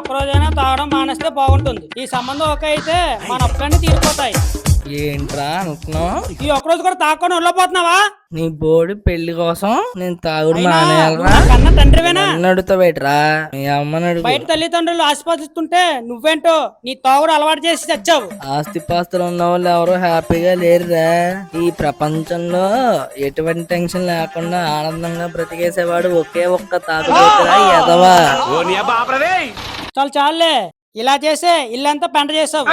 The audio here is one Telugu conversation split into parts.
ఒక్క రోజైనా తాగడం మానేస్తే బాగుంటుంది. ఈ సంబంధం ఓకే అయితే మన అప్పులన్నీ తీరిపోతాయి. ఏంట్రా అనుకున్నావు? ఈ ఒక్కరోజు కూడా తాగకుండా వెళ్ళిపోతున్నావా? నీ బోడి పెళ్లి కోసం నేను తాగుడు అయినా మానేయాలరా? నువ్వు నా కన్న తండ్రివేనా? నన్ను అడుగుతావేట్రా? మీ అమ్మని అడుగు. బయట తల్లిదండ్రులు ఆశీర్వదిస్తుంటే నువ్వేంటో నీ తాగుడు అలవాటు చేసి చచ్చావు. ఆస్తిపాస్తులు ఉన్న వాళ్ళు ఎవరు హ్యాపీగా లేరురా. ఈ ప్రపంచంలో ఎటువంటి టెన్షన్ లేకుండా ఆనందంగా బ్రతికేసేవాడు ఒకే ఒక్క తాగుబోతురా ఎదవా. చాలు చాలులే, ఇలా చేసే ఇల్లంతా పెంట చేసావు.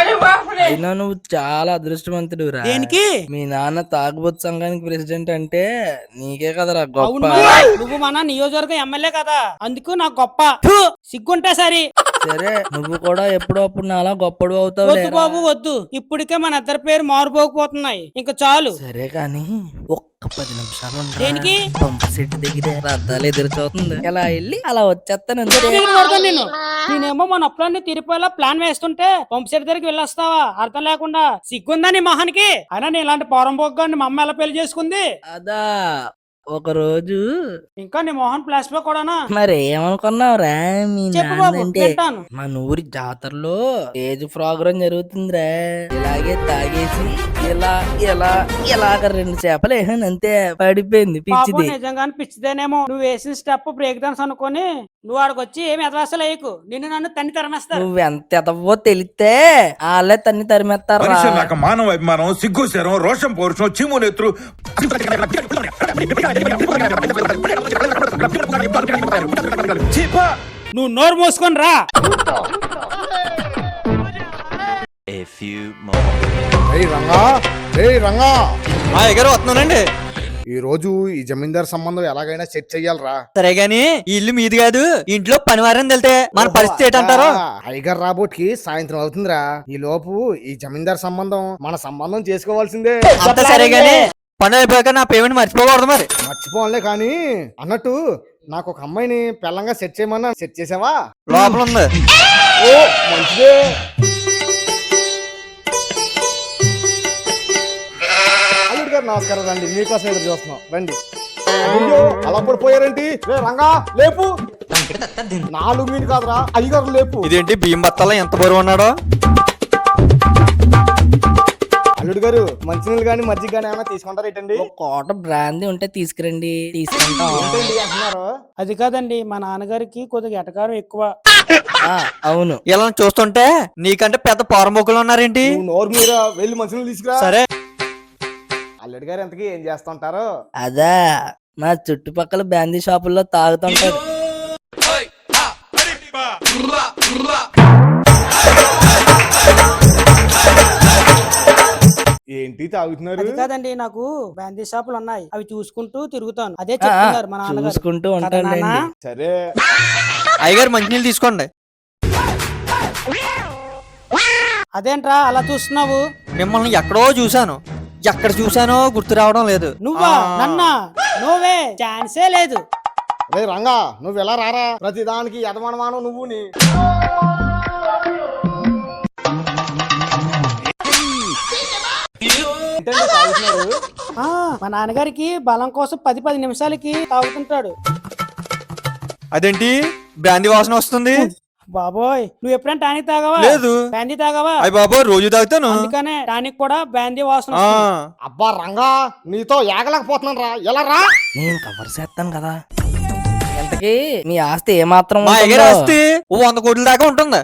అయినా నువ్వు చాలా అదృష్టవంతుడురా. దేనికి? మీ నాన్న తాగుబోతు సంఘానికి ప్రెసిడెంట్ అంటే నీకే కదరా గొప్ప. అవును, నువ్వు మన నియోజకవర్గ ఎమ్మెల్యే కదా, అందుకు నాకు గొప్ప. సిగ్గుంటే సరి. సరే, నువ్వు కూడా ఎప్పుడో అప్పుడు నాలా గొప్పడు అవుతావు. వద్దు బాబు వద్దు, ఇప్పటికే మన ఇద్దరి పేరు మారిపోకపోతున్నాయి, ఇంకా చాలు. సరే కానీ ఒక్క 10 నిమిషాలు ఉండరా? దేనికి? పంపు సెట్ దగ్గర రద్దాలు ఎదురు చూస్తుంది. ఇలా వెళ్ళి అలా వచ్చేస్తాను అంతే. నేనేమో మన అప్పులన్నీ తిరిపోయేలా ప్లాన్ వేస్తుంటే పంపు సెట్ దగ్గరికి వెళ్ళొస్తావా? అర్థం లేకుండా. సిగ్గుందా నీ మొహానికి? అయినా నేను ఇలాంటి పోరంబోగ్గాన్ని మా అమ్మ ఎలా పెళ్లి చేసుకుంది? అదా ఒక రోజు ఇంకా నీ మోహన్ ప్లాస్ లో కూడానా? మరి ఏమనుకున్నావురా? మీ చెప్పు బాబు, నాన్నంటే వింటాను. మన ఊరి జాతరలో ఏజ్ ప్రోగ్రాం జరుగుతుందిరా. ఇలాగే తాగేసి ఇలా ఇలా ఇలాగ 2 చేపలు వేసాను అంతే, పడిపోయింది పాపం పిచ్చిది. నిజంగానే పిచ్చిదేనేమో. నువ్వు వేసిన స్టెప్ బ్రేక్ డాన్స్ అనుకొని నువ్వు ఆడకొచ్చి ఏమి ఎదవాసలు వేయకు, నిన్ను నన్ను తన్ని తరమేస్తారు. నువ్వెంత ఎదవో తెలిస్తే వాళ్ళే తన్ని తరిమేస్తారా. మనిషి నాకు మానవ అభిమానం, సిగ్గు శరం, రోషం పౌరుషం, చీము నెత్రు నువ్వు నోరు మూసుకొని రా. రంగా ఎగారు వస్తున్నానండి. ఈ రోజు ఈ జమీందార్ సంబంధం ఎలాగైనా సెట్ చెయ్యాలరా. సరే గాని ఈ ఇల్లు మీది కాదు, ఇంట్లో పనివారం వెళ్తే మన పరిస్థితి ఏంటంటారు? ఐగర్ రాబోట్కి సాయంత్రం అవుతుందిరా. ఈ లోపు ఈ జమీందార్ సంబంధం మన సంబంధం చేసుకోవాల్సిందే. అంత సరే గాని పని అయిపోయాక నా పేమెంట్ మర్చిపోకూడదు మరి. మర్చిపోలే కానీ అన్నట్టు నాకు ఒక అమ్మాయిని పెళ్ళంగా సెట్ చేయమన్నా సెట్ చేసావా? లోపల ఉంది. ఓ మంచిదే. అల్లుడు గారు నమస్కారం, రండి, మీకోసం ఎదురు చూస్తున్నాం, రండి. అయ్యో అలా పడిపోయారేంటి? రే రంగా లేపు. 4 మీను కాదురా, 5 లేపు. ఇదేంటి బియ్యం బత్తాలో ఎంత బరువు ఉన్నాడో? అల్లుడు గారు మంచినీళ్ళు గానీ మజ్జిగ గానీ ఏమైనా తీసుకుంటారు ఏంటండి? ఒక కోట బ్రాందీ ఉంటే తీసుకురండి. తీసుకుంటాం. ఏంటండి అంటున్నారు? అది కాదండి, మా నాన్నగారికి కొద్దిగా ఎటకారం ఎక్కువ. అవును. ఇలా చూస్తుంటే నీకంటే పెద్ద పోరంబోకులు ఉన్నారేంటి? నువ్వు నోరు మీద వెళ్ళి మంచినీళ్ళు తీసుకురా. సరే. అల్లుడు గారు ఎంతకీ ఏం చేస్తుంటారు? అదా మా చుట్టుపక్కల బ్రాందీ షాపుల్లో తాగుతుంటారు. ఏంటి తాగుతున్నారు? అది కాదండి, నాకు బ్రాందీ షాపులు ఉన్నాయి, అవి చూసుకుంటూ తిరుగుతాను. అదే చెప్తున్నారు మా నాన్నగారు. చూసుకుంటూ కదా ఉంటానండి. నాన్న? సరే అయ్యగారు మంచినీళ్ళు తీసుకోండి. అదేంట్రా అలా చూస్తున్నావు? మిమ్మల్ని ఎక్కడో చూశాను, ఎక్కడ చూశానో గుర్తు రావడం లేదు. నువ్వా? నన్నా? నోవే, ఛాన్సే లేదు. రే రంగా నువ్వు ఎలా రారా? ప్రతి దానికి యజమానమానం నువ్వు నీ. ఏంటండి తాగుతున్నారు? మా నాన్నగారికి బలం కోసం 10 నిమిషాలకి తాగుతుంటాడు. అదేంటి బ్రాందీ వాసన వస్తుంది? బాబోయ్, నువ్వు ఎప్పుడైనా టానిక్ తాగావా? లేదు. బ్రాందీ తాగావా? అయ్య బాబో, రోజు తాగుతాను. అందుకనే టానిక్ కూడా బ్రాందీ వాసన ఆ, వస్తుంది. అబ్బా రంగా నీతో ఏగలేకపోతున్నాను రా, ఎలా రా? నేను కవర్ చేస్తాను కదా. ఎంతకీ మీ ఆస్తి ఏమాత్రం మా అయ్యగారి ఉంటుందో? ఆస్తి 100 కోట్ల దాకా ఉంటుంది.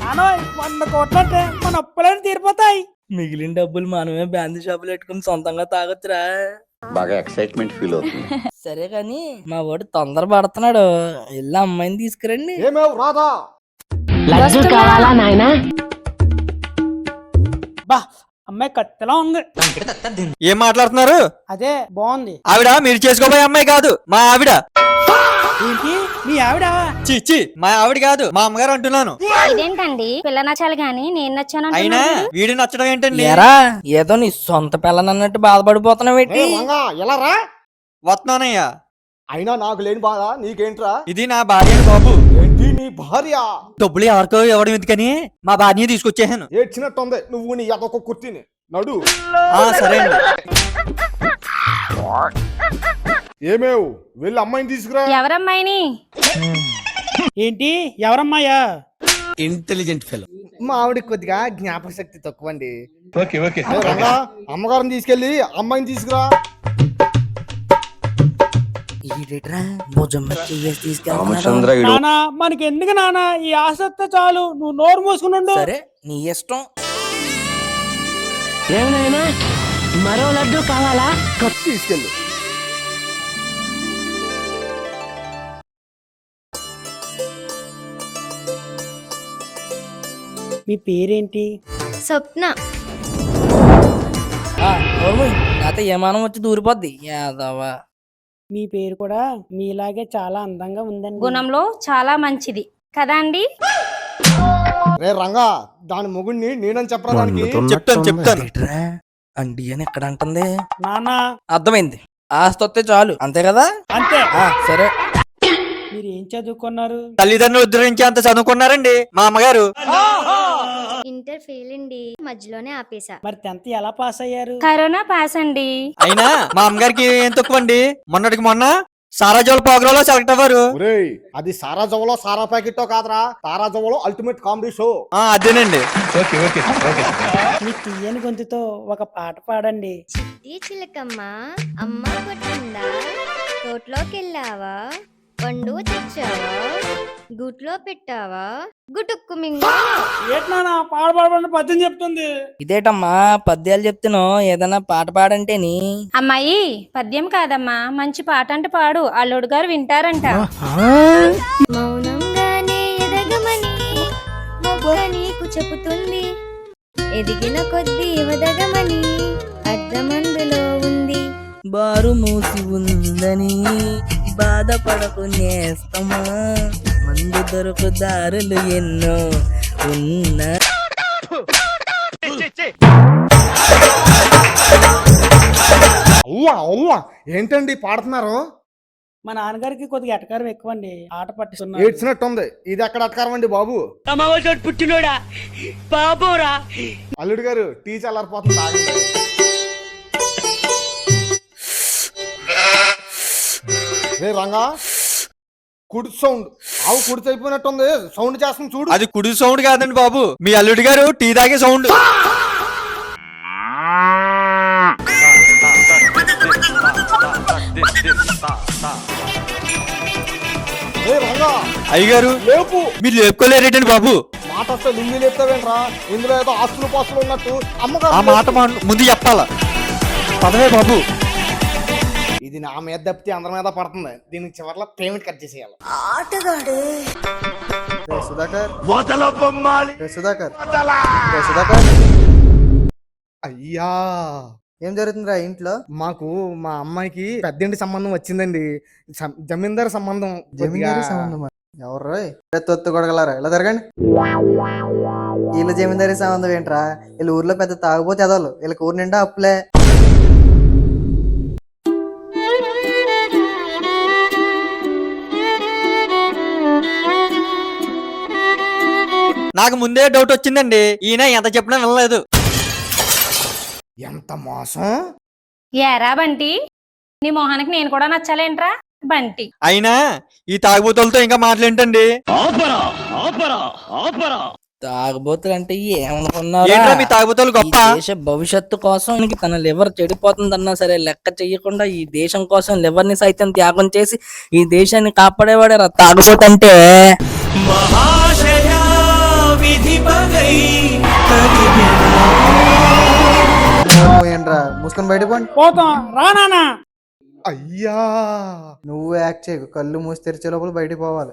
నానోయ్, 100 కోట్లంటే మన అప్పులన్నీ తీరిపోతాయి. మిగిలిన డబ్బులు మనమే బ్రాందీ షాపులు పెట్టుకుని సొంతంగా తాగొచ్చురా. బాగా ఎక్సైట్మెంట్ ఫీల్ అవుతుంది. సరే కానీ మా వాడు తొందర పడుతున్నాడు, వెళ్ళి అమ్మాయిని తీసుకురండి. ఏమేవ్ రాదా? బా, అమ్మాయి కత్తిలా ఉంది. ఏం మాట్లాడుతున్నారు? అదే బాగుంది. ఆవిడ మీరు చేసుకోబోయే అమ్మాయి కాదు, మా ఆవిడ. ఏంటి మీ ఆవిడ? చిచ్చి, మా ఆవిడ కాదు, మా అమ్మగారు అంటున్నాను. ఇదేంటండి, పిల్ల నచ్చాలి గాని నేను నచ్చాను అయినా వీడి నచ్చడం ఏంటండి? ఏరా ఏదో నీ సొంత పిల్లనన్నట్టు బాధపడిపోతున్నావు రే ఏంటి? రంగా ఎలా రా? వస్తున్నానయ్యా. అయినా నాకు లేని బాధ నీకేంట్రా? ఇది నా భార్య బాబు. ఏంటి నీ భార్య? డబ్బులు ఎవరికో ఇవ్వడం ఎందుకని మా భార్య తీసుకొచ్చేసాను. ఏడ్చినట్టుంది నువ్వు నీ అదొక కుర్తిని. నడు. సరే అండి. ఏమేవ్ వెళ్ళి అమ్మాయిని తీసుకురా. ఎవరమ్మాయిని? ఏంటి ఎవరమ్మాయా? మా ఆవిడకి కొద్దిగా జ్ఞాపక శక్తి తక్కువ అండి. రంగా అమ్మగారిని తీసుకెళ్ళి అమ్మాయిని తీసుకురా. ఈడేట్రా భుజం మీద చెయ్యేసి తీసుకెళ్తున్నాడు. రామచంద్ర నానా మనకి ఎందుకు నానా ఈ ఆసక్తి చాలు, నువ్వు నోరు మూసుకుని ఉండు. సరే నీ ఇష్టం. తీసుకెళ్ళి మీ పేరేంటి? స్వప్న. నాతో ఏమానం వచ్చి దూరిపోద్ది యాదవా. మీ పేరు కూడా మీలాగే చాలా అందంగా ఉందండి. గుణంలో చాలా మంచిది కదా అండి? రే రంగా దాని మొగుడిని నేనని చెప్పరా దానికి. చెప్తాను ఏట్రా అండి అని ఎక్కడ అంటుంది? నానా అర్థమైంది, ఆస్తి వస్తే చాలు అంతే కదా. అంతే. సరే మీరు ఏం చదువుకున్నారు? తల్లిదండ్రులు ఉద్ధరించి అంత చదువుకున్నారండి మా అమ్మగారు. ఇంటర్ ఫెయిల్ అండి, మధ్యలోనే ఆపేసా. మరి 10th ఎలా పాస్ అయ్యారు? కరోనా పాస్ అండి. అయినా మా అమ్మగారికి ఏం తక్కువ అండి, మొన్నటికి మొన్న సారాజోల ప్రోగ్రామ్ లో సెలెక్ట్ అవ్వారు. ఒరేయ్ అది సారా జవలో సారా ప్యాకెట్టో కాదురా, తారా జవలో అల్టిమేట్ కామెడీ షో. అదేనండి. మీ తీయని గొంతుతో ఒక పాట పాడండి. చిట్టి చిలకమ్మ అమ్మ కొట్టిందా, తోటలోకి వెళ్ళావా, పండు తెచ్చావా, గూట్లో పెట్టావా, గుటుక్కు మింగు. ఏంటి నానా పాడబడబడిన పద్యం చెప్తుంది. ఇదేటమ్మా పద్యాలు చెప్తున్నావు, ఏదైనా పాట పాడంటేని. అమ్మాయి పద్యం కాదమ్మా, మంచి పాట అంటే పాడు, అల్లుడు గారు వింటారంట. మౌనంగానే ఎదగమని మొక్క నీకు చెబుతుంది, ఎదిగిన కొద్దీ వదగమని అర్థమందులో ఉంది. బారు మూసి ఉందని బాధపడకు నేస్తమా, మందు దొరకు దారులు ఎన్నో ఉన్నా. అవ్వా అవ్వా ఏంటండి పాడుతున్నారు? మా నాన్నగారికి కొద్దిగా ఎటకారం ఎక్కువ అండి, ఆట పట్టిస్తున్నారు. ఏడ్చినట్టుంది. ఇది ఎక్కడ అటకారం అండి బాబు? పుట్టినోడా బాబోరా. అల్లుడు గారు టీ చల్లారిపోతుంది, తాగండి. రే రంగా కుడి సౌండ్, ఆవు కుడిచి అయిపోయినట్టుంది, సౌండ్ చేస్తుంది చూడు. అది కుడి సౌండ్ కాదండి బాబు, మీ అల్లుడి గారు టీ తాగే సౌండ్. రే రంగా అయ్యగారు లేపు. మీరు లేపుకోలేరేటండి బాబు. మాట వస్తే లింగి లేపుతావేంట్రా? ఇందులో ఏదో ఆస్తులు పాస్తులు ఉన్నట్టు ఆ అమ్మగారు. మాట ముందు చెప్పాలా? పదవే బాబు. ఇది నా మీద తప్పితే అందరి మీద పడుతుంది, దీనికి చివర్లో పేమెంట్ కట్ చేసేయాలి. రే సుధాకర్, రే సుధాకర్, రే సుధాకర్. అయ్యా ఏం జరుగుతుందిరా ఇంట్లో? మాకు మా అమ్మాయికి పెద్దింటి సంబంధం వచ్చిందండి, జమీందారు సంబంధం. జమీందారీ సంబంధం? ఎవరు తొత్తు కొడగలరా? ఇలా జరగండి. వీళ్ళ జమీందారీ సంబంధం ఏంట్రా? వీళ్ళ ఊర్లో పెద్ద తాగుపోతే ఎదవలు, వీళ్ళకి ఊరు నిండా అప్పులే. నాకు ముందే డౌట్ వచ్చిందండి, ఈయన ఎంత చెప్పినా వినలేదు. ఎంత మోసం! ఏరా బంటి, నీ మొహానికి నేను కూడా నచ్చాలేంట్రా బంటి? అయినా ఈ తాగుబోతులతో ఇంకా మాట్లాడేంటండి. తాగుబోతులు అంటే ఏమనుకున్నారా? ఏంట్రా మీ తాగుబోతులు ఈ గొప్ప? దేశ భవిష్యత్తు కోసం ఈయనకి తన లివర్ చెడిపోతుందన్నా సరే లెక్క చెయ్యకుండా ఈ దేశం కోసం లివర్ ని సైతం త్యాగం చేసి ఈ దేశాన్ని కాపాడేవాడే తాగుబోతంటే. ఏంట్రా మూసుకొని బయట పోండి. పోతాం రా నానా. అయ్యా నువ్వు యాక్ట్ చేయకు, కళ్ళు మూసి తెరిచే లోపల బయటికి పోవాలి.